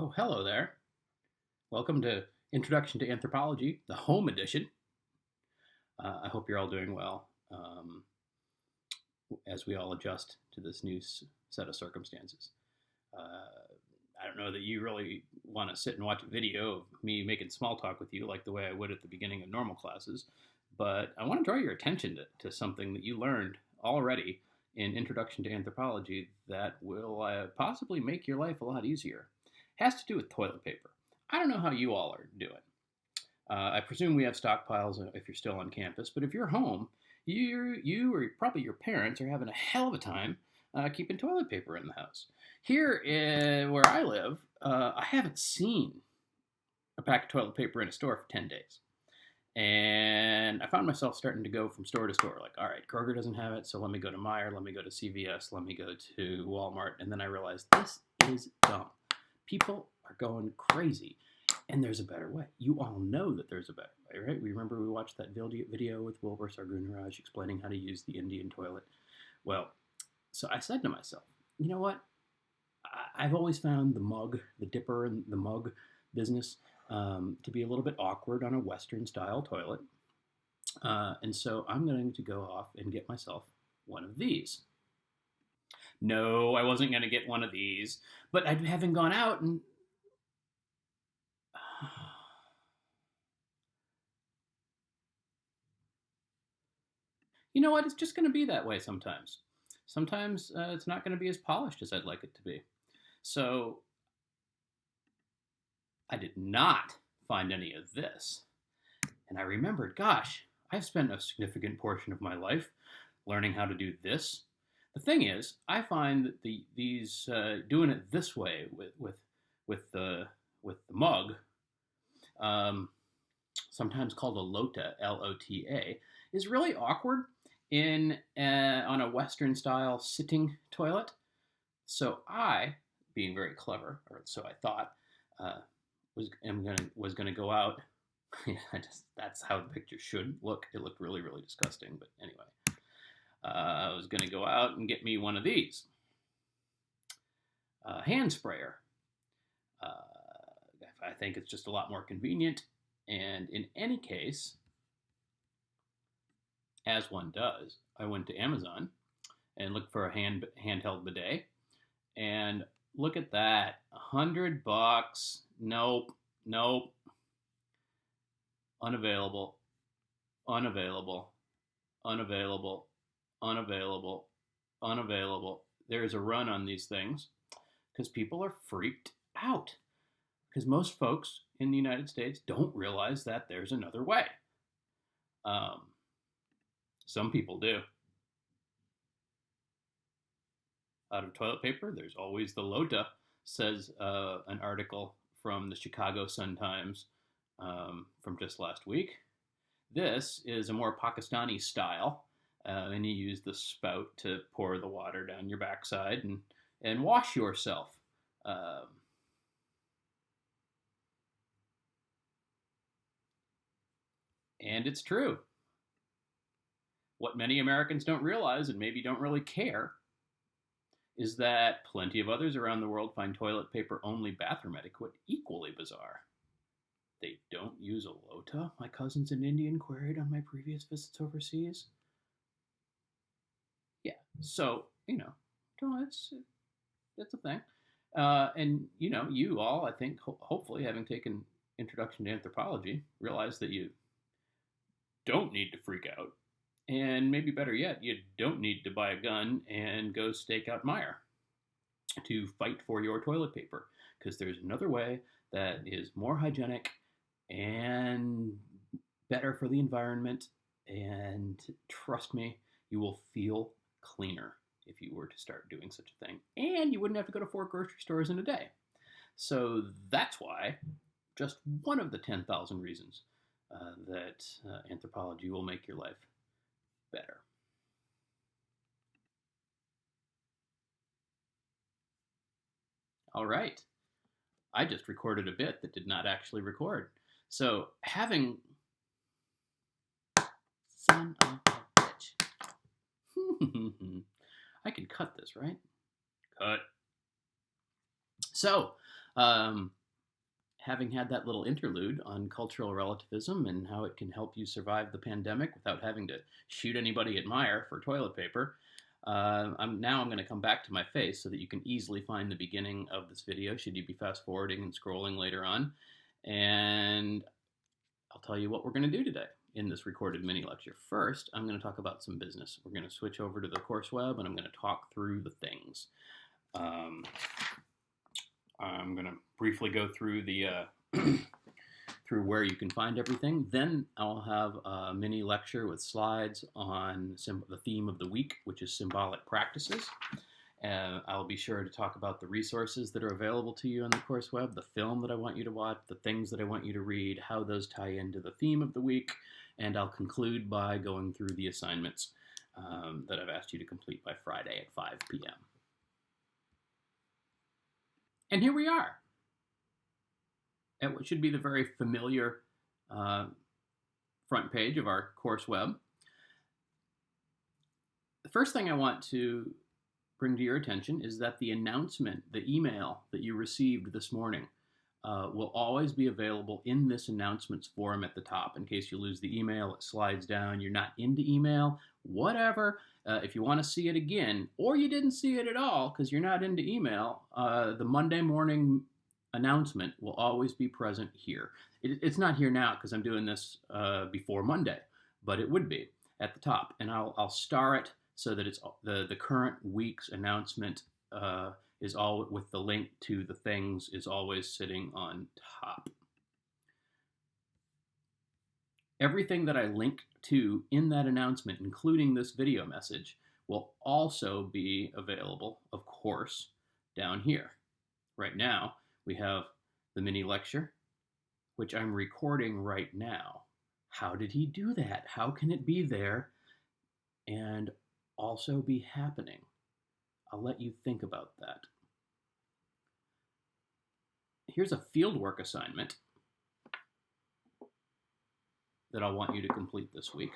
Oh, hello there. Welcome to Introduction to Anthropology, the home edition. I hope you're all doing well as we all adjust to this new set of circumstances. I don't know that you really want to sit and watch a video of me making small talk with you like the way I would at the beginning of normal classes, but I want to draw your attention to something that you learned already in Introduction to Anthropology that will possibly make your life a lot easier. It has to do with toilet paper. I don't know how you all are doing. I presume we have stockpiles if you're still on campus, but if you're home, you or probably your parents are having a hell of a time keeping toilet paper in the house. Here, where I live, I haven't seen a pack of toilet paper in a store for 10 days. And I found myself starting to go from store to store. Like, all right, Kroger doesn't have it, so let me go to Meijer, let me go to CVS, let me go to Walmart. And then I realized this is dumb. People are going crazy. And there's a better way. You all know that there's a better way, right? We watched that video with Wilbur Sargunraj explaining how to use the Indian toilet. Well, so I said to myself, you know what? I've always found the mug, the dipper and the mug business to be a little bit awkward on a Western-style toilet. And so I'm going to go off and get myself one of these. No, I wasn't going to get one of these, but I haven't gone out and... You know what? It's just going to be that way sometimes. Sometimes it's not going to be as polished as I'd like it to be. So I did not find any of this. And I remembered, gosh, I've spent a significant portion of my life learning how to do this. The thing is, I find that these doing it this way with the mug, sometimes called a lota, L-O-T-A, is really awkward on a Western style sitting toilet. So I, being very clever, or so I thought, was going to go out. That's how the picture should look. It looked really, really disgusting, but anyway. I was going to go out and get me one of these. Hand sprayer. I think it's just a lot more convenient. And in any case, as one does, I went to Amazon and looked for a handheld bidet. And look at that, $100. Nope. Unavailable. There's a run on these things because people are freaked out. Because most folks in the United States don't realize that there's another way. Some people do. Out of toilet paper, there's always the lota, says an article from the Chicago Sun-Times from just last week. This is a more Pakistani style, and you use the spout to pour the water down your backside and wash yourself. And it's true. What many Americans don't realize, and maybe don't really care, is that plenty of others around the world find toilet paper-only bathroom etiquette equally bizarre. They don't use a lota, my cousins in India queried on my previous visits overseas. Yeah, so, that's a thing. And, you all, I think, hopefully, having taken Introduction to Anthropology, realize that you don't need to freak out. And maybe better yet, you don't need to buy a gun and go stake out Meijer to fight for your toilet paper, because there's another way that is more hygienic and better for the environment, and trust me, you will feel cleaner if you were to start doing such a thing, and you wouldn't have to go to 4 grocery stores in a day. So that's why, just one of the 10,000 reasons that anthropology will make your life better. All right. I just recorded a bit that did not actually record. So having... Son of a bitch. I can cut this, right? Cut. So, Having had that little interlude on cultural relativism and how it can help you survive the pandemic without having to shoot anybody at Meijer for toilet paper, I'm going to come back to my face so that you can easily find the beginning of this video should you be fast forwarding and scrolling later on. And I'll tell you what we're going to do today in this recorded mini lecture. First, I'm going to talk about some business. We're going to switch over to the course web and I'm going to talk through the things. I'm going to briefly go through the through where you can find everything. Then I'll have a mini lecture with slides on the theme of the week, which is symbolic practices. I'll be sure to talk about the resources that are available to you on the course web, the film that I want you to watch, the things that I want you to read, how those tie into the theme of the week, and I'll conclude by going through the assignments that I've asked you to complete by Friday at 5 p.m. And here we are at what should be the very familiar front page of our course web. The first thing I want to bring to your attention is that the announcement, the email that you received this morning, will always be available in this announcements forum at the top. In case you lose the email, it slides down, you're not into email, whatever. If you want to see it again, or you didn't see it at all because you're not into email, the Monday morning announcement will always be present here. It's not here now because I'm doing this before Monday, but it would be at the top. And I'll star it so that it's the current week's announcement is all with the link to the things is always sitting on top. Everything that I link to in that announcement, including this video message, will also be available, of course, down here. Right now, we have the mini lecture, which I'm recording right now. How did he do that? How can it be there and also be happening? I'll let you think about that. Here's a fieldwork assignment that I want you to complete this week.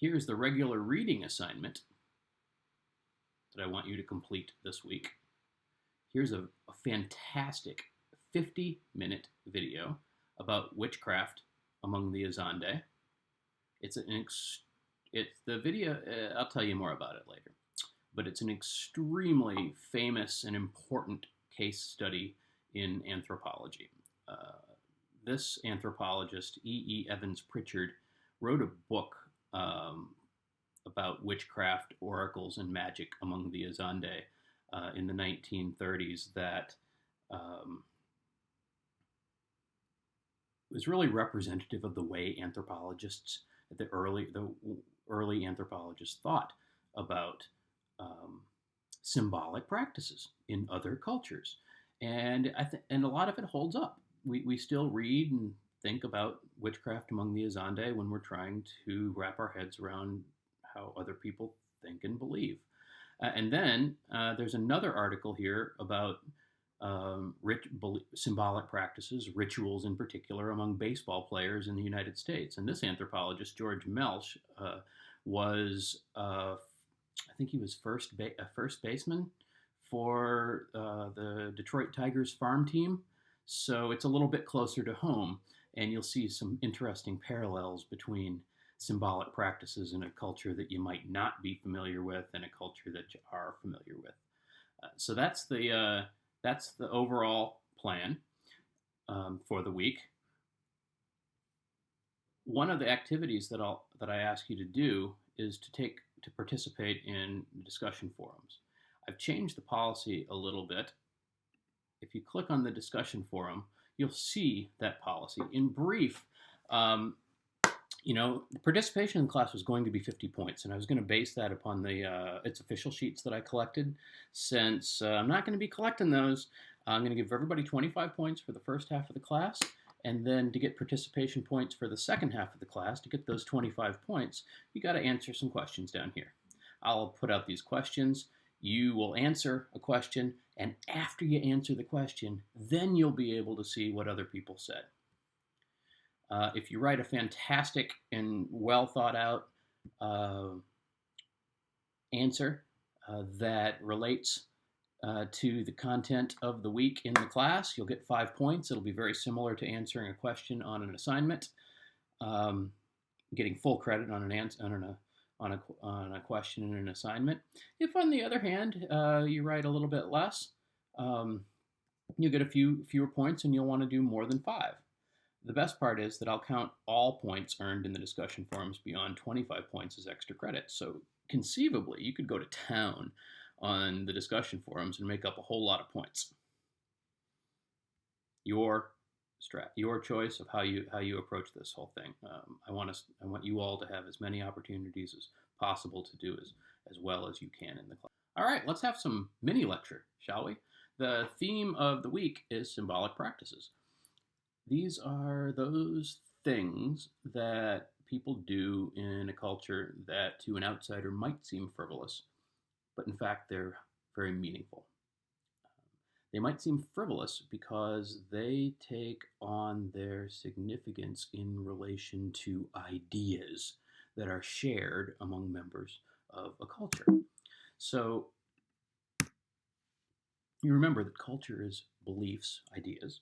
Here's the regular reading assignment that I want you to complete this week. Here's a fantastic 50-minute video about witchcraft among the Azande. It's the video, I'll tell you more about it later, but it's an extremely famous and important case study in anthropology. This anthropologist, E. Evans Pritchard, wrote a book about witchcraft, oracles, and magic among the Azande in the 1930s that was really representative of the way anthropologists, the early anthropologists thought about symbolic practices in other cultures. And a lot of it holds up. We still read and think about witchcraft among the Azande when we're trying to wrap our heads around how other people think and believe. And then there's another article here about symbolic practices, rituals in particular, among baseball players in the United States. And this anthropologist, George Melch, was, I think he was a first baseman for the Detroit Tigers farm team. So it's a little bit closer to home, and you'll see some interesting parallels between symbolic practices in a culture that you might not be familiar with and a culture that you are familiar with. So that's the overall plan for the week. One of the activities that I ask you to do is to participate in discussion forums. I've changed the policy a little bit. If you click on the discussion forum, you'll see that policy. In brief, the participation in class was going to be 50 points, and I was going to base that upon its official sheets that I collected. Since I'm not going to be collecting those, I'm going to give everybody 25 points for the first half of the class, and then to get participation points for the second half of the class, to get those 25 points, you got to answer some questions down here. I'll put out these questions. You will answer a question, and after you answer the question, then you'll be able to see what other people said. If you write a fantastic and well thought out answer that relates to the content of the week in the class. You'll get 5 points. It'll be very similar to answering a question on an assignment. Getting full credit on a question in an assignment. If, on the other hand, you write a little bit less, you'll get fewer points, and you'll want to do more than 5. The best part is that I'll count all points earned in the discussion forums beyond 25 points as extra credit. So conceivably, you could go to town on the discussion forums and make up a whole lot of points. Your choice of how you approach this whole thing. I want you all to have as many opportunities as possible to do as well as you can in the class. All right, let's have some mini lecture, shall we? The theme of the week is symbolic practices. These are those things that people do in a culture that to an outsider might seem frivolous, but in fact they're very meaningful. They might seem frivolous because they take on their significance in relation to ideas that are shared among members of a culture. So you remember that culture is beliefs, ideas,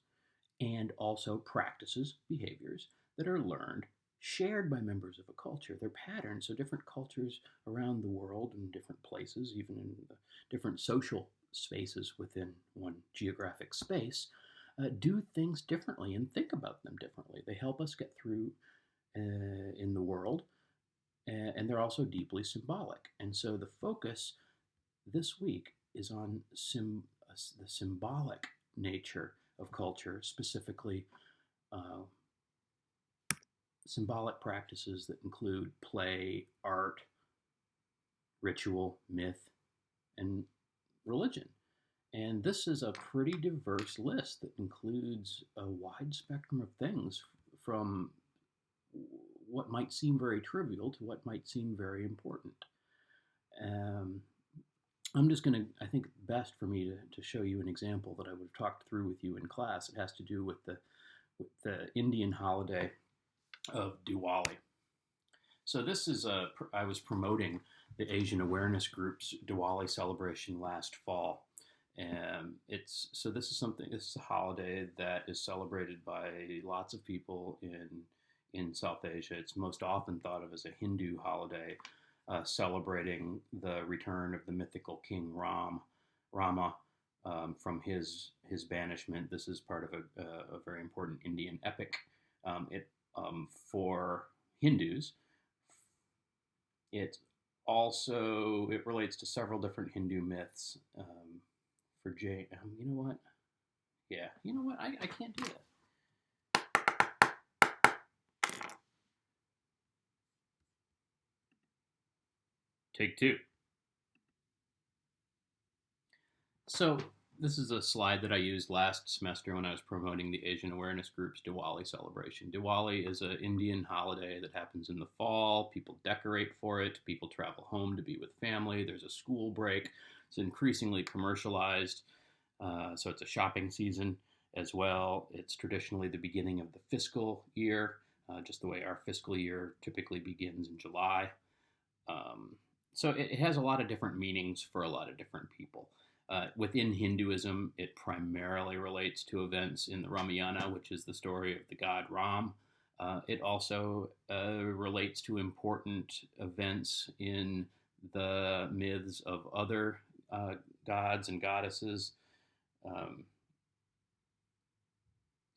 and also practices, behaviors that are learned, shared by members of a culture. They're patterns, so different cultures around the world in different places, even in the different social spaces within one geographic space, do things differently and think about them differently. They help us get through in the world, and they're also deeply symbolic. And so the focus this week is on the symbolic nature of culture, specifically symbolic practices that include play, art, ritual, myth, and religion. And this is a pretty diverse list that includes a wide spectrum of things, from what might seem very trivial to what might seem very important. I'm just going to, I think best for me to show you an example that I would have talked through with you in class. It has to do with the Indian holiday of Diwali. So this is I was promoting the Asian Awareness Group's Diwali celebration last fall. And this is a holiday that is celebrated by lots of people in South Asia. It's most often thought of as a Hindu holiday, celebrating the return of the mythical king Rama from his banishment. This is part of a very important Indian epic. For Hindus, it relates to several different Hindu myths. For Jain, you know what? Yeah, you know what? I can't do that. Take 2. So this is a slide that I used last semester when I was promoting the Asian Awareness Group's Diwali celebration. Diwali is an Indian holiday that happens in the fall. People decorate for it. People travel home to be with family. There's a school break. It's increasingly commercialized, so it's a shopping season as well. It's traditionally the beginning of the fiscal year, just the way our fiscal year typically begins in July. So it has a lot of different meanings for a lot of different people. Within Hinduism, it primarily relates to events in the Ramayana, which is the story of the god Ram. It also relates to important events in the myths of other gods and goddesses.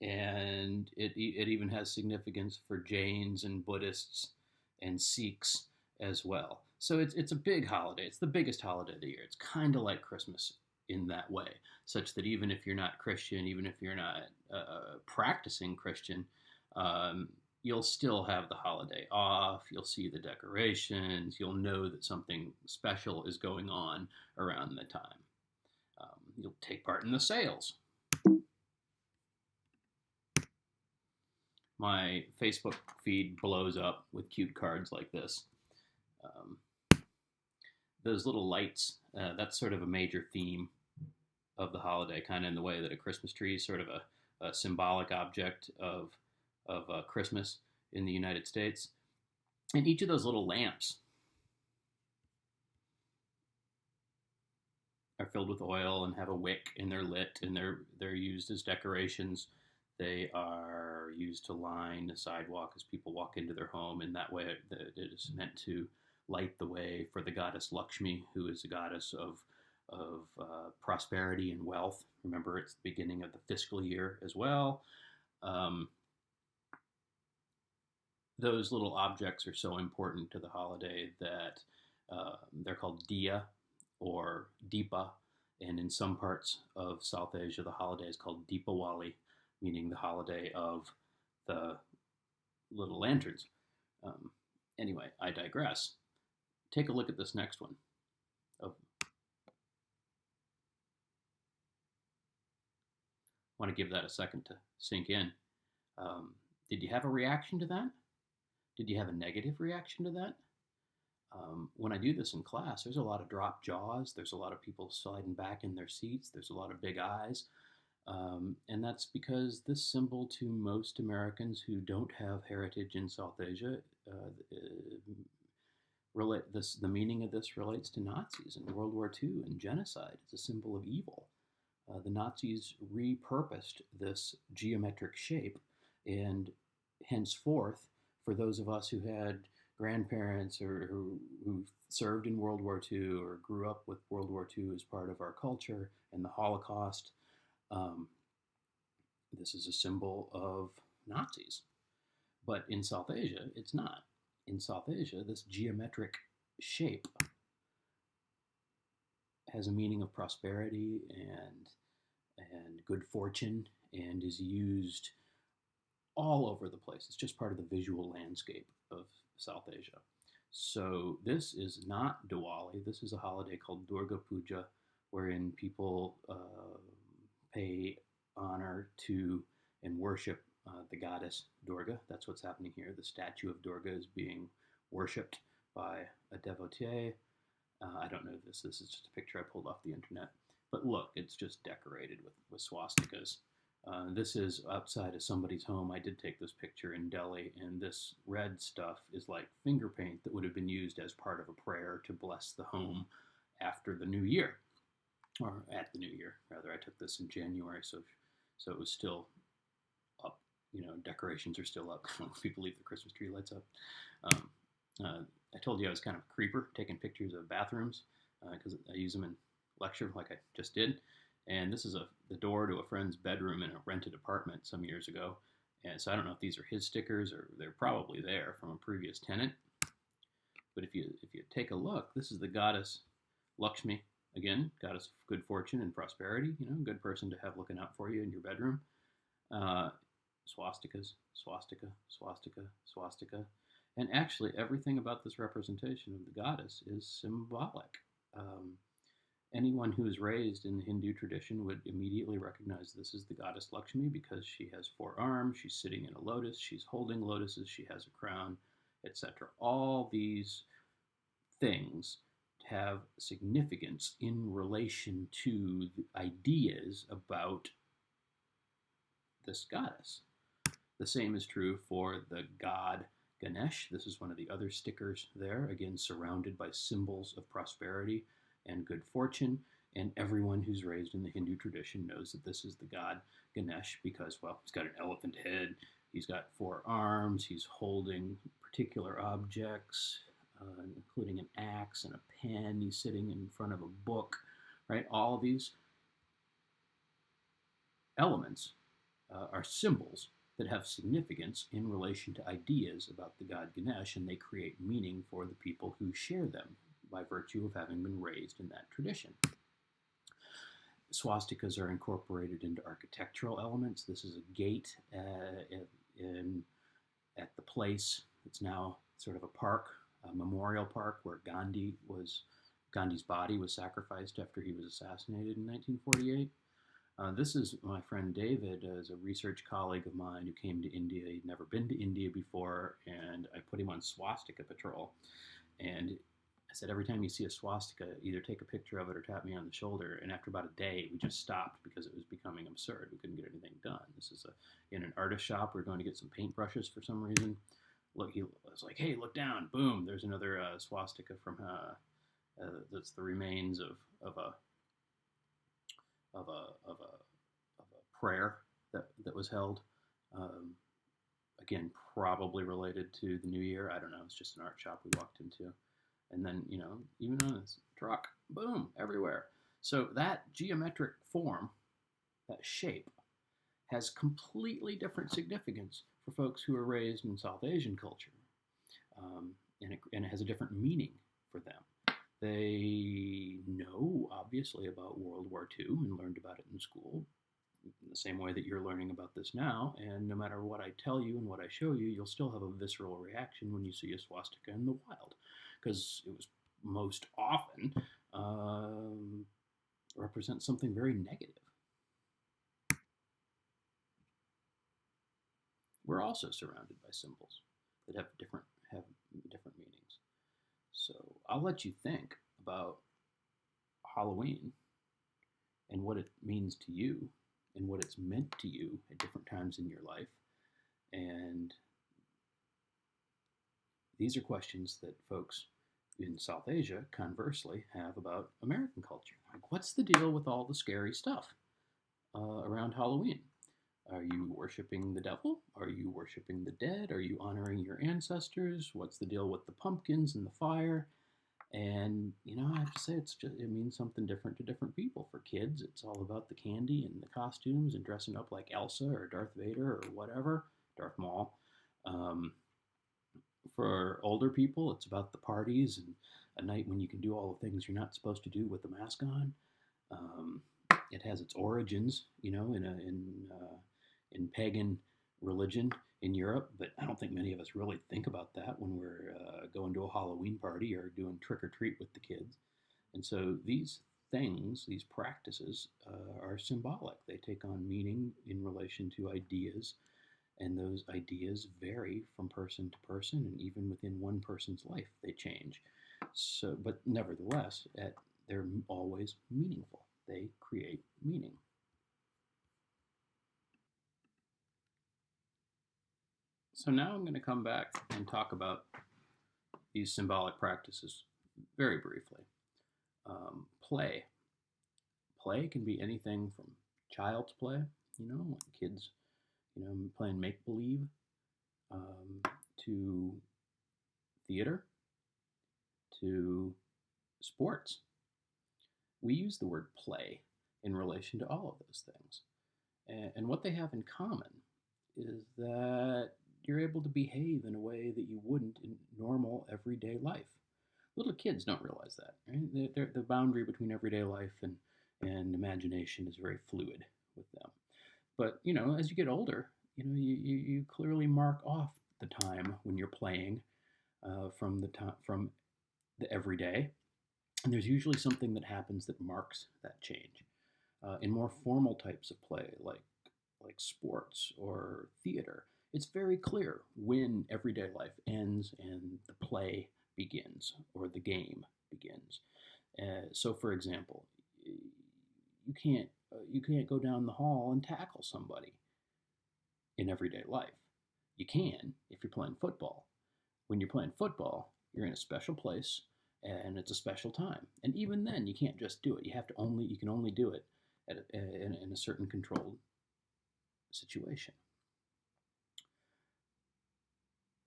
And it even has significance for Jains and Buddhists and Sikhs as well. So it's a big holiday. It's the biggest holiday of the year. It's kind of like Christmas in that way, such that even if you're not Christian, even if you're not practicing Christian, you'll still have the holiday off. You'll see the decorations. You'll know that something special is going on around the time. You'll take part in the sales. My Facebook feed blows up with cute cards like this. Those little lights, that's sort of a major theme of the holiday, kind of in the way that a Christmas tree is sort of a symbolic object of Christmas in the United States. And each of those little lamps are filled with oil and have a wick, and they're lit, and they're used as decorations. They are used to line the sidewalk as people walk into their home, and that way it is meant to light the way for the goddess Lakshmi, who is a goddess of prosperity and wealth. Remember, it's the beginning of the fiscal year as well. Um, those little objects are so important to the holiday that they're called diya or deepa, and in some parts of South Asia, the holiday is called Deepawali, meaning the holiday of the little lanterns. Um, anyway, I digress. Take a look at this next one. Oh, want to give that a second to sink in. Did you have a reaction to that? Did you have a negative reaction to that? When I do this in class, there's a lot of dropped jaws. There's a lot of people sliding back in their seats. There's a lot of big eyes. And that's because this symbol, to most Americans who don't have heritage in South Asia, the meaning of this relates to Nazis and World War II and genocide. It's a symbol of evil. The Nazis repurposed this geometric shape, and henceforth, for those of us who had grandparents or who served in World War II or grew up with World War II as part of our culture and the Holocaust, this is a symbol of Nazis. But in South Asia, it's not. In South Asia, this geometric shape has a meaning of prosperity and good fortune, and is used all over the place. It's just part of the visual landscape of South Asia. So this is not Diwali. This is a holiday called Durga Puja, wherein people pay honor to and worship the goddess Durga. That's what's happening here. The statue of Durga is being worshipped by a devotee. I don't know this. This is just a picture I pulled off the internet. But look, it's just decorated with swastikas. This is outside of somebody's home. I did take this picture in Delhi, and this red stuff is like finger paint that would have been used as part of a prayer to bless the home after the new year, or at the new year, rather. I took this in January, so it was still up. Decorations are still up. People leave the Christmas tree lights up. I told you I was kind of a creeper, taking pictures of bathrooms, because I use them in lecture like I just did. And this is the door to a friend's bedroom in a rented apartment some years ago. And so I don't know if these are his stickers or they're probably there from a previous tenant. But if you take a look, this is the goddess Lakshmi, again, goddess of good fortune and prosperity. Good person to have looking out for you in your bedroom. Swastikas, swastika, swastika, swastika. And actually, everything about this representation of the goddess is symbolic. Anyone who is raised in the Hindu tradition would immediately recognize this is the goddess Lakshmi because she has 4 arms, she's sitting in a lotus, she's holding lotuses, she has a crown, etc. All these things have significance in relation to the ideas about this goddess. The same is true for the god Ganesh. This is one of the other stickers there, again surrounded by symbols of prosperity and good fortune, and everyone who's raised in the Hindu tradition knows that this is the god Ganesh because, well, he's got an elephant head, he's got 4 arms, he's holding particular objects, including an axe and a pen, he's sitting in front of a book, right? All these elements are symbols that have significance in relation to ideas about the god Ganesh, and they create meaning for the people who share them by virtue of having been raised in that tradition. Swastikas are incorporated into architectural elements. This is a gate at the place. It's now sort of a park, a memorial park where Gandhi's body was sacrificed after he was assassinated in 1948. This is my friend David, is a research colleague of mine who came to India. He'd never been to India before, and I put him on swastika patrol. And I said, every time you see a swastika, either take a picture of it or tap me on the shoulder. And after about a day, we just stopped because it was becoming absurd. We couldn't get anything done. This is in an artist shop. We were going to get some paintbrushes for some reason. Look, he was like, hey, look down. Boom, there's another swastika from, that's the remains of a of a prayer that was held. Um, Again, probably related to the New Year. I don't know. It's just an art shop we walked into, and then even on this truck, boom, everywhere. So that geometric form, that shape, has completely different significance for folks who are raised in South Asian culture, and it has a different meaning for them. They know, obviously, about World War II and learned about it in school in the same way that you're learning about this now. And no matter what I tell you and what I show you, you'll still have a visceral reaction when you see a swastika in the wild, because it was most often represents something very negative. We're also surrounded by symbols that have different meanings. So I'll let you think about Halloween and what it means to you and what it's meant to you at different times in your life. And these are questions that folks in South Asia, conversely, have about American culture. Like, what's the deal with all the scary stuff around Halloween? Are you worshiping the devil? Are you worshiping the dead? Are you honoring your ancestors? What's the deal with the pumpkins and the fire? And I have to say, it means something different to different people. For kids, it's all about the candy and the costumes and dressing up like Elsa or Darth Vader or whatever, Darth Maul. For older people, it's about the parties and a night when you can do all the things you're not supposed to do with the mask on. It has its origins, in pagan religion in Europe, but I don't think many of us really think about that when we're going to a Halloween party or doing trick or treat with the kids. And so these things, these practices, are symbolic. They take on meaning in relation to ideas, and those ideas vary from person to person, and even within one person's life, they change. So, but nevertheless, they're always meaningful. They create meaning. So now I'm going to come back and talk about these symbolic practices very briefly. Play. Play can be anything from child's play, when kids, playing make-believe, to theater, to sports. We use the word play in relation to all of those things. And what they have in common is that you're able to behave in a way that you wouldn't in normal everyday life. Little kids don't realize that, right? The boundary between everyday life and imagination is very fluid with them. But, as you get older, you clearly mark off the time when you're playing from the everyday. And there's usually something that happens that marks that change. In more formal types of play, like sports or theater, it's very clear when everyday life ends and the play begins or the game begins. So, for example, you can't go down the hall and tackle somebody in everyday life. You can if you're playing football. When you're playing football, you're in a special place and it's a special time. And even then, you can't just do it. You can only do it in a certain controlled situation.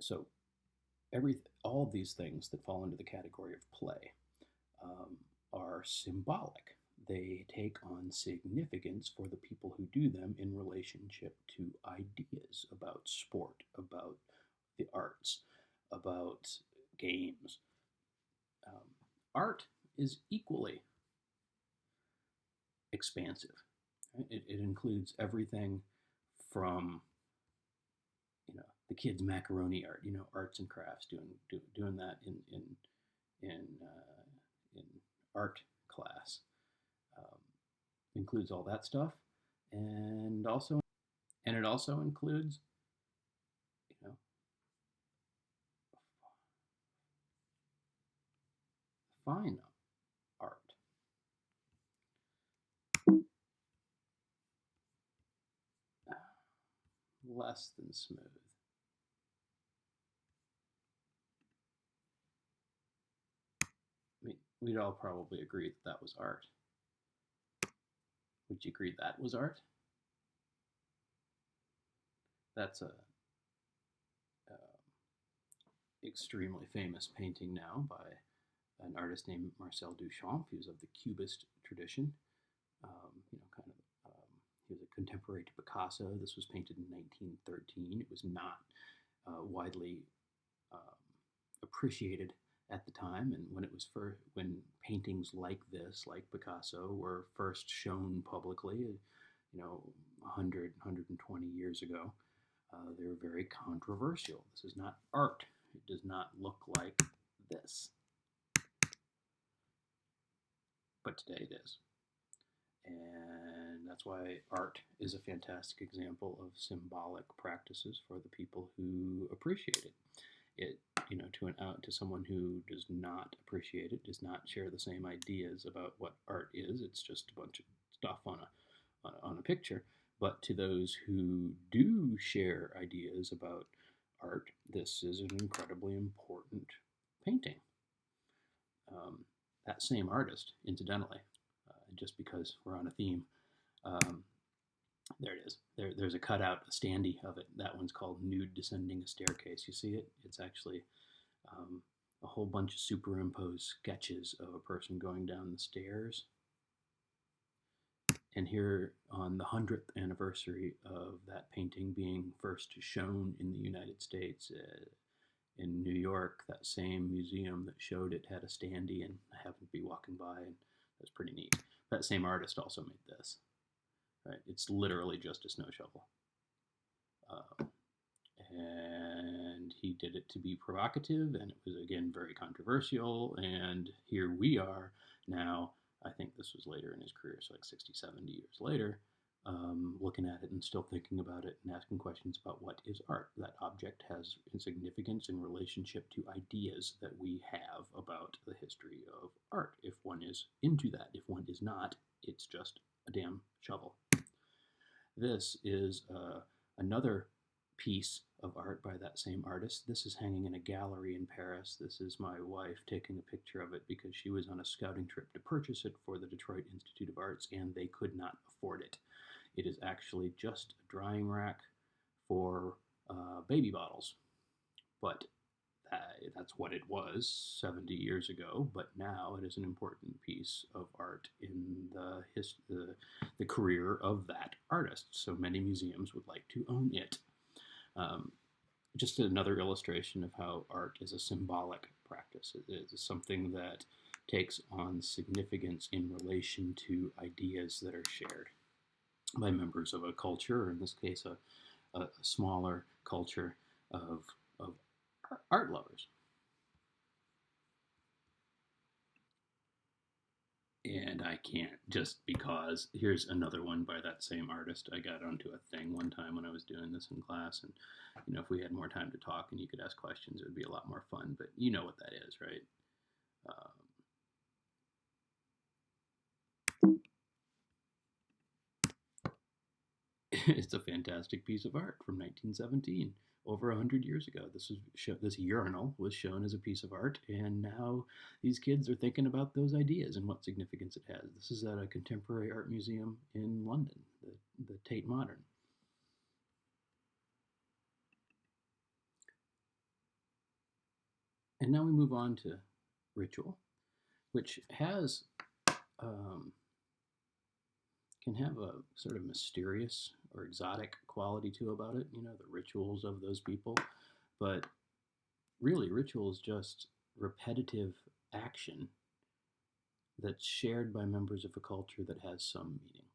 So all of these things that fall into the category of play are symbolic. They take on significance for the people who do them in relationship to ideas about sport, about the arts, about games. Art is equally expansive. Right? It includes everything from the kids' macaroni art, arts and crafts, doing that in art class. Includes all that stuff, and it also includes fine art. Less than smooth. I mean, we'd all probably agree that was art. Would you agree that was art? That's a extremely famous painting now by an artist named Marcel Duchamp, who's of the Cubist tradition. Kind of, he was a contemporary to Picasso. This was painted in 1913. It was not widely appreciated at the time, and when paintings like this, like Picasso, were first shown publicly, 120 years ago, they were very controversial. This is not art. It does not look like this. But today it is. And that's why art is a fantastic example of symbolic practices for the people who appreciate it. To someone who does not appreciate it, does not share the same ideas about what art is. It's just a bunch of stuff on a picture. But to those who do share ideas about art, this is an incredibly important painting. That same artist, incidentally, just because we're on a theme, there it is. There's a cutout, a standee of it. That one's called Nude Descending a Staircase. You see it? It's actually a whole bunch of superimposed sketches of a person going down the stairs. And here, on the 100th anniversary of that painting being first shown in the United States, in New York, that same museum that showed it had a standee, and I happened to be walking by, and that's pretty neat. That same artist also made this. Right? It's literally just a snow shovel. And he did it to be provocative, and it was, again, very controversial, and here we are now. I think this was later in his career, so like 60, 70 years later, looking at it and still thinking about it and asking questions about what is art. That object has significance in relationship to ideas that we have about the history of art. If one is into that, if one is not, it's just a damn shovel. This is another piece of art by that same artist. This is hanging in a gallery in Paris. This is my wife taking a picture of it because she was on a scouting trip to purchase it for the Detroit Institute of Arts, and they could not afford it. It is actually just a drying rack for baby bottles, but that's what it was 70 years ago, but now it is an important piece of art in the career of that artist, so many museums would like to own it. Just another illustration of how art is a symbolic practice. It is something that takes on significance in relation to ideas that are shared by members of a culture, or in this case, a smaller culture of art lovers. And I can't, just because here's another one by that same artist. I got onto a thing one time when I was doing this in class, and if we had more time to talk and you could ask questions, it would be a lot more fun. But you know what that is, right? It's a fantastic piece of art from 1917, over 100 years ago. This urinal was shown as a piece of art, and now these kids are thinking about those ideas and what significance it has. This is at a contemporary art museum in London, the Tate Modern. And now we move on to ritual, which has can have a sort of mysterious or exotic quality to about it, the rituals of those people. But really, ritual is just repetitive action that's shared by members of a culture that has some meaning.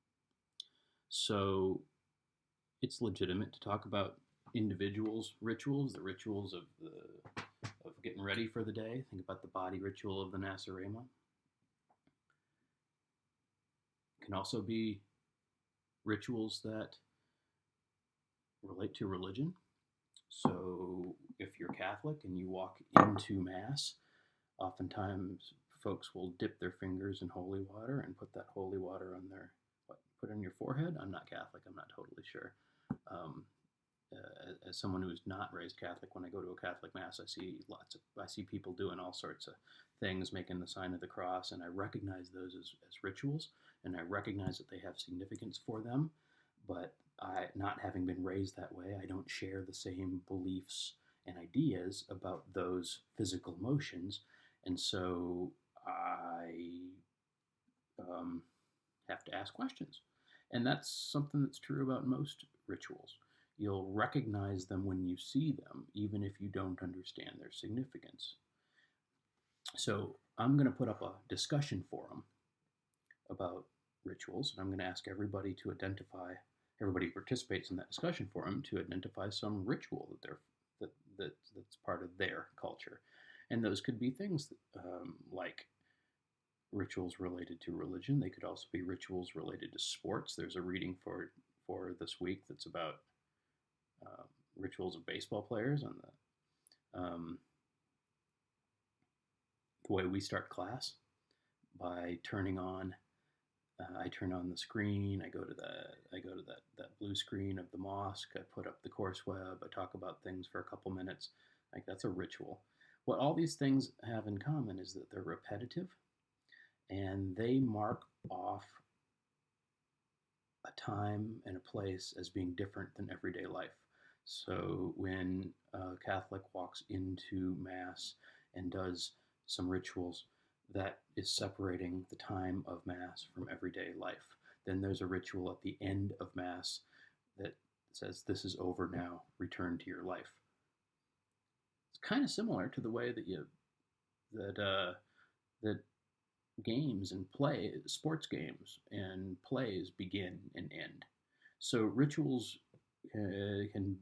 So it's legitimate to talk about individuals' rituals, the rituals of getting ready for the day. Think about the body ritual of the Nasarema. It can also be rituals that relate to religion. So if you're Catholic and you walk into Mass, oftentimes folks will dip their fingers in holy water and put that holy water on your forehead? I'm not Catholic, I'm not totally sure. as someone who is not raised Catholic, when I go to a Catholic mass, I see people doing all sorts of things, making the sign of the cross, and I recognize those as rituals, and I recognize that they have significance for them. But not having been raised that way, I don't share the same beliefs and ideas about those physical motions, and so I have to ask questions. And that's something that's true about most rituals. You'll recognize them when you see them, even if you don't understand their significance. So I'm going to put up a discussion forum about rituals, and I'm going to ask everybody who participates in that discussion forum to identify some ritual that's part of their culture. And those could be things like rituals related to religion. They could also be rituals related to sports. There's a reading for this week that's about rituals of baseball players and the way we start class by turning on. I turn on the screen. I go to that blue screen of the mosque. I put up the course web. I talk about things for a couple minutes. Like, that's a ritual. What all these things have in common is that they're repetitive, and they mark off a time and a place as being different than everyday life. So when a Catholic walks into Mass and does some rituals, that is separating the time of Mass from everyday life. Then there's a ritual at the end of Mass that says, "This is over now, return to your life." It's kind of similar to the way that games and sports games and plays begin and end. So rituals can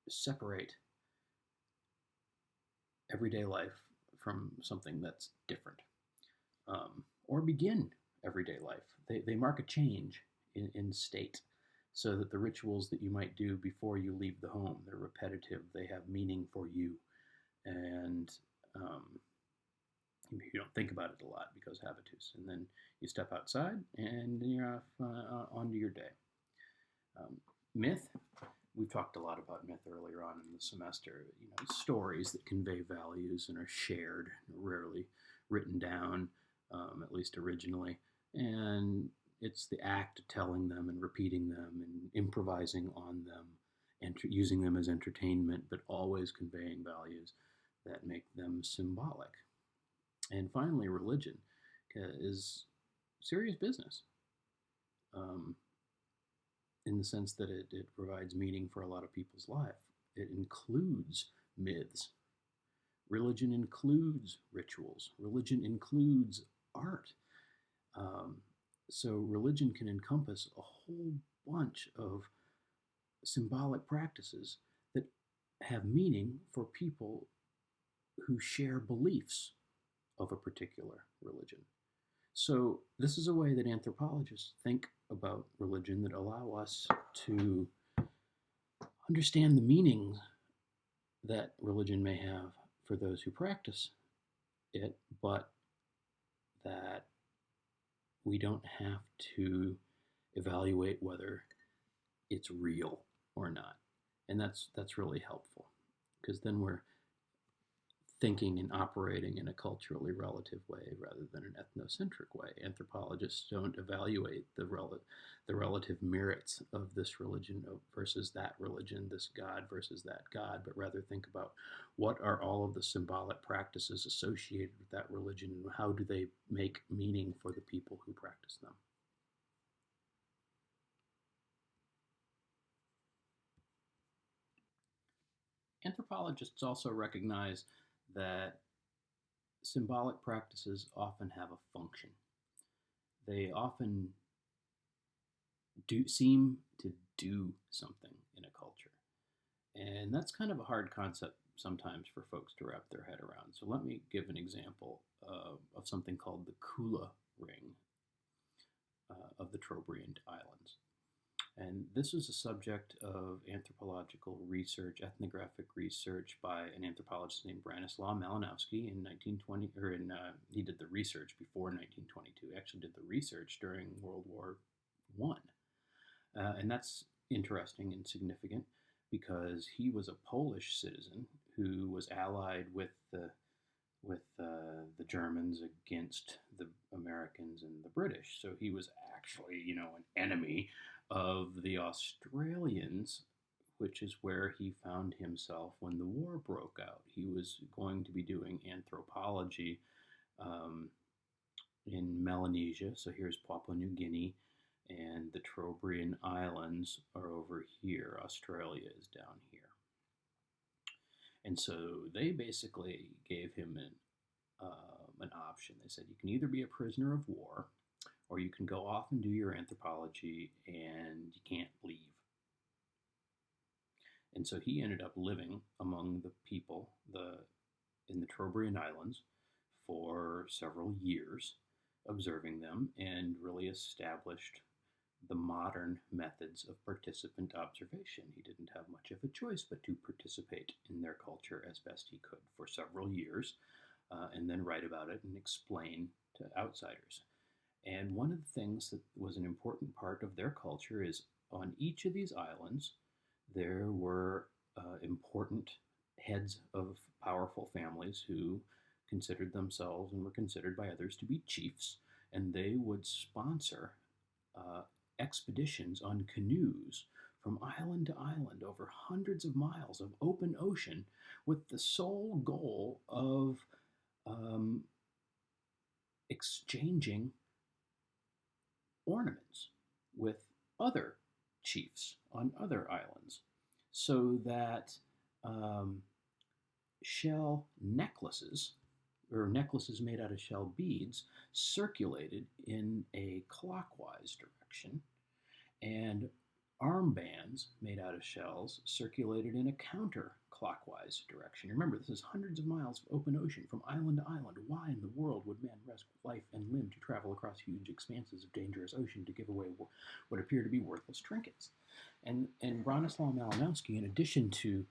separate everyday life from something that's different, or begin everyday life. They mark a change in state, so that the rituals that you might do before you leave the home, they're repetitive, they have meaning for you, and you don't think about it a lot because habitus. And then you step outside and you're off onto your day. Myth. We've talked a lot about myth earlier on in the semester. Stories that convey values and are shared, rarely written down, at least originally. And it's the act of telling them and repeating them and improvising on them and using them as entertainment, but always conveying values that make them symbolic. And finally, religion is serious business. In the sense that it provides meaning for a lot of people's life. It includes myths. Religion includes rituals. Religion includes art. So religion can encompass a whole bunch of symbolic practices that have meaning for people who share beliefs of a particular religion. So this is a way that anthropologists think about religion that allow us to understand the meaning that religion may have for those who practice it, but that we don't have to evaluate whether it's real or not. And that's really helpful, because then we're thinking and operating in a culturally relative way rather than an ethnocentric way. Anthropologists don't evaluate the relative merits of this religion versus that religion, this God versus that God, but rather think about what are all of the symbolic practices associated with that religion and how do they make meaning for the people who practice them. Anthropologists also recognize that symbolic practices often have a function. They often seem to do something in a culture. And that's kind of a hard concept sometimes for folks to wrap their head around. So let me give an example of something called the Kula ring of the Trobriand Islands. And this is a subject of anthropological research, ethnographic research by an anthropologist named Branislaw Malinowski in 1920, he did the research before 1922. He actually did the research during World War I. And that's interesting and significant because he was a Polish citizen who was allied with the Germans against the Americans and the British. So he was actually, an enemy of the Australians, which is where he found himself when the war broke out. He was going to be doing anthropology in Melanesia. So here's Papua New Guinea, and the Trobriand Islands are over here. Australia is down here. And so they basically gave him an option. They said, you can either be a prisoner of war, or you can go off and do your anthropology, and you can't leave. And so he ended up living among the people in the Trobriand Islands for several years, observing them, and really established the modern methods of participant observation. He didn't have much of a choice but to participate in their culture as best he could for several years, and then write about it and explain to outsiders. And one of the things that was an important part of their culture is on each of these islands, there were important heads of powerful families who considered themselves and were considered by others to be chiefs, and they would sponsor expeditions on canoes from island to island over hundreds of miles of open ocean with the sole goal of exchanging ornaments with other chiefs on other islands, so that shell necklaces, or necklaces made out of shell beads, circulated in a clockwise direction, and armbands made out of shells circulated in a counterclockwise direction. Remember, this is hundreds of miles of open ocean from island to island. Why in the world would man risk life and limb to travel across huge expanses of dangerous ocean to give away what appear to be worthless trinkets? And Bronislaw Malinowski, in addition to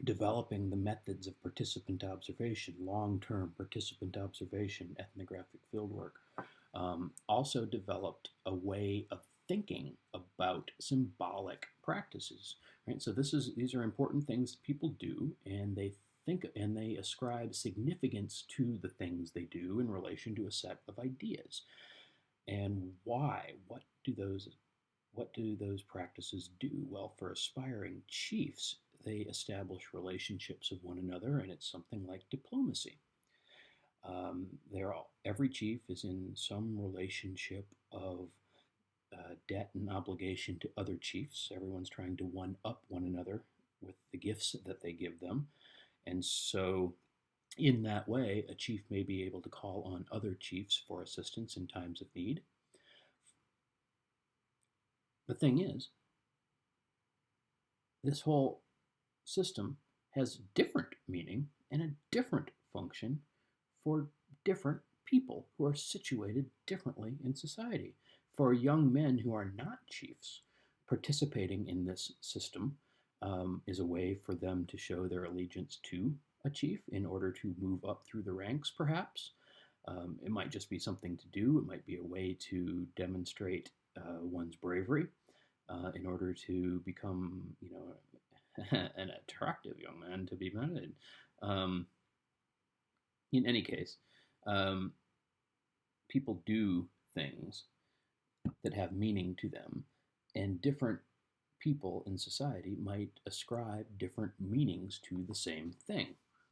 developing the methods of participant observation, long-term participant observation, ethnographic fieldwork, also developed a way of thinking about symbolic practices. Right? So these are important things people do, and they think and they ascribe significance to the things they do in relation to a set of ideas. And why? What do those practices do? Well, for aspiring chiefs, they establish relationships with one another, and it's something like diplomacy. Every chief is in some relationship of debt and obligation to other chiefs. Everyone's trying to one-up one another with the gifts that they give them. And so in that way, a chief may be able to call on other chiefs for assistance in times of need. The thing is, this whole system has different meaning and a different function for different people who are situated differently in society. For young men who are not chiefs, participating in this system is a way for them to show their allegiance to a chief in order to move up through the ranks, perhaps. It might just be something to do. It might be a way to demonstrate one's bravery in order to become, an attractive young man to be married. In any case, people do things that have meaning to them, and different people in society might ascribe different meanings to the same thing.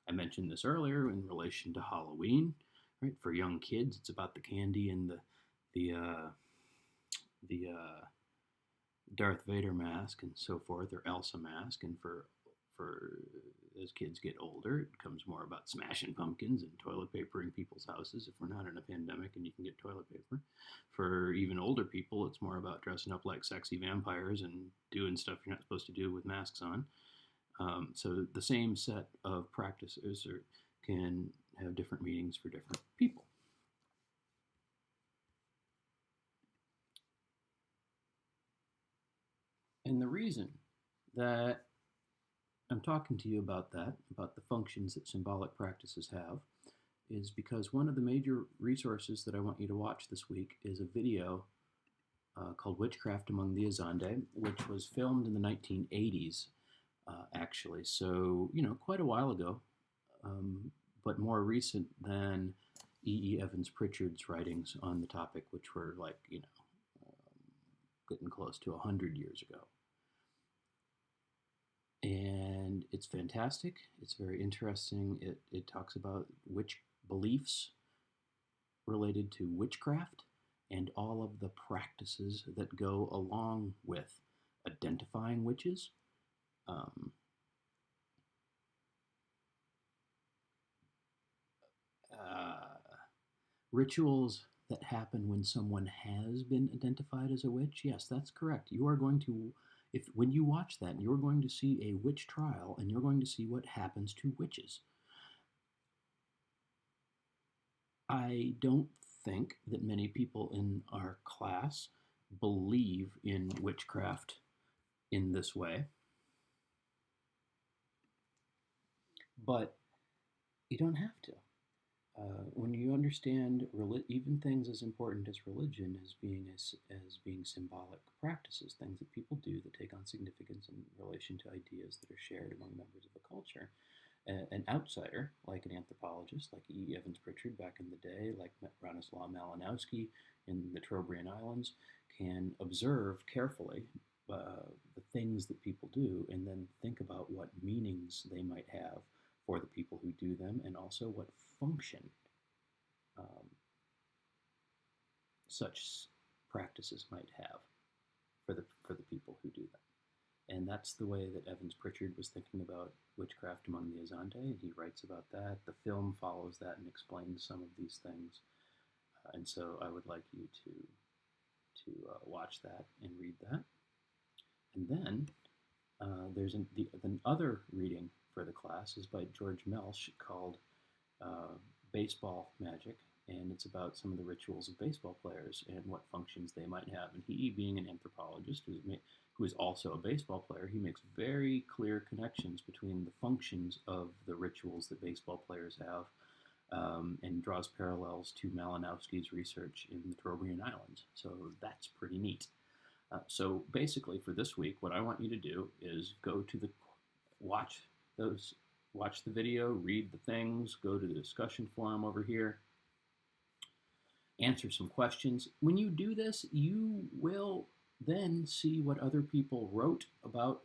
I mentioned this earlier in relation to Halloween. Right? For young kids, it's about the candy and the Darth Vader mask and so forth, or Elsa mask. And for as kids get older, it becomes more about smashing pumpkins and toilet papering people's houses if we're not in a pandemic and you can get toilet paper. For even older people, it's more about dressing up like sexy vampires and doing stuff you're not supposed to do with masks on. So the same set of practices can have different meanings for different people. And the reason that I'm talking to you about the functions that symbolic practices have, is because one of the major resources that I want you to watch this week is a video called Witchcraft Among the Azande, which was filmed in the 1980s, actually. So, quite a while ago, but more recent than E. Evans Pritchard's writings on the topic, which were like, getting close to 100 years ago. And it's fantastic. It's very interesting. It talks about witch beliefs related to witchcraft and all of the practices that go along with identifying witches. Rituals that happen when someone has been identified as a witch. Yes, that's correct. You are going to, when you watch that, you're going to see a witch trial, and you're going to see what happens to witches. I don't think that many people in our class believe in witchcraft in this way. But you don't have to. When you understand even things as important as religion as being symbolic practices, things that people do that take on significance in relation to ideas that are shared among members of a culture, an outsider, like an anthropologist, like E. Evans Pritchard back in the day, like Branislaw Malinowski in the Trobriand Islands, can observe carefully the things that people do and then think about what meanings they might have for the people who do them, and also what function such practices might have for the people who do them. And that's the way that Evans Pritchard was thinking about witchcraft among the Azande, and he writes about that. The film follows that and explains some of these things. And so I would like you to watch that and read that. And then there's the other reading for the class is by George Melsch called Baseball Magic, and it's about some of the rituals of baseball players and what functions they might have. And he, being an anthropologist who is also a baseball player, he makes very clear connections between the functions of the rituals that baseball players have, and draws parallels to Malinowski's research in the Trobriand Islands. So that's pretty neat. So basically for this week, what I want you to do is go to watch the video, read the things, go to the discussion forum over here, answer some questions. When you do this, you will then see what other people wrote about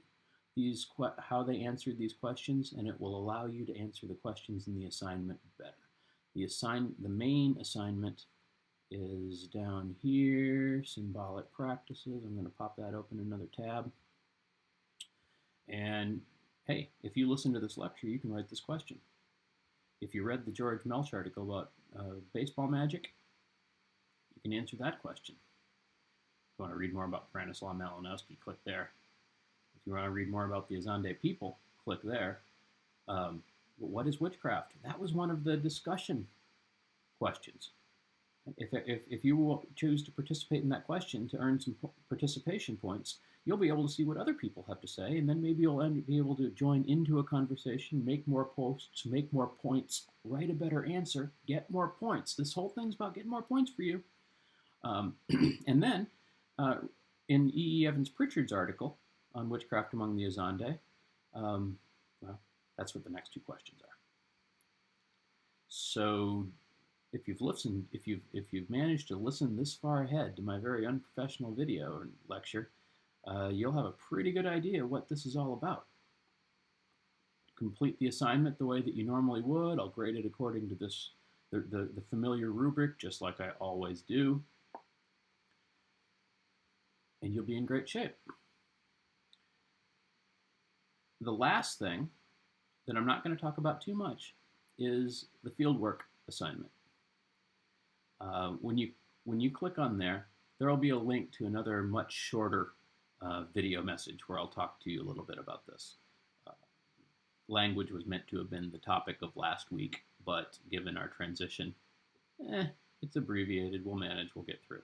how they answered these questions, and it will allow you to answer the questions in the assignment better. The main assignment is down here, symbolic practices. I'm going to pop that open another tab. And hey, if you listen to this lecture, you can write this question. If you read the George Melsch article about baseball magic, you can answer that question. If you want to read more about Branislaw Malinowski, click there. If you want to read more about the Azande people, click there. What is witchcraft? That was one of the discussion questions. If you will choose to participate in that question to earn some participation points, you'll be able to see what other people have to say, and then maybe you'll be able to join into a conversation, make more posts, make more points, write a better answer, get more points. This whole thing's about getting more points for you. And then, in E. Evans Pritchard's article on witchcraft among the Azande, well, that's what the next two questions are. So, if you've managed to listen this far ahead to my very unprofessional video lecture, you'll have a pretty good idea what this is all about. Complete the assignment the way that you normally would. I'll grade it according to the familiar rubric, just like I always do. And you'll be in great shape. The last thing that I'm not going to talk about too much is the fieldwork assignment. When you click on there will be a link to another much shorter video message where I'll talk to you a little bit about this. Language was meant to have been the topic of last week, but given our transition, it's abbreviated. We'll manage. We'll get through.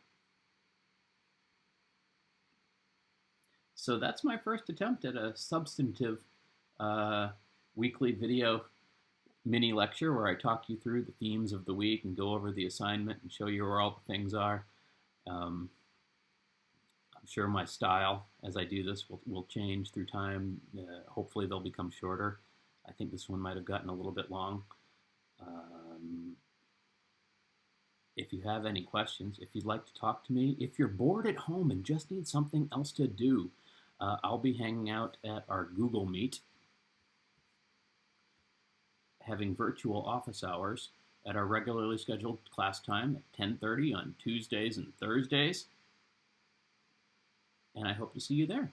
So that's my first attempt at a substantive weekly video mini lecture where I talk you through the themes of the week and go over the assignment and show you where all the things are. I'm sure my style as I do this will change through time. Hopefully they'll become shorter. I think this one might have gotten a little bit long. If you have any questions, if you'd like to talk to me, if you're bored at home and just need something else to do, I'll be hanging out at our Google Meet, having virtual office hours at our regularly scheduled class time at 10:30 on Tuesdays and Thursdays. And I hope to see you there.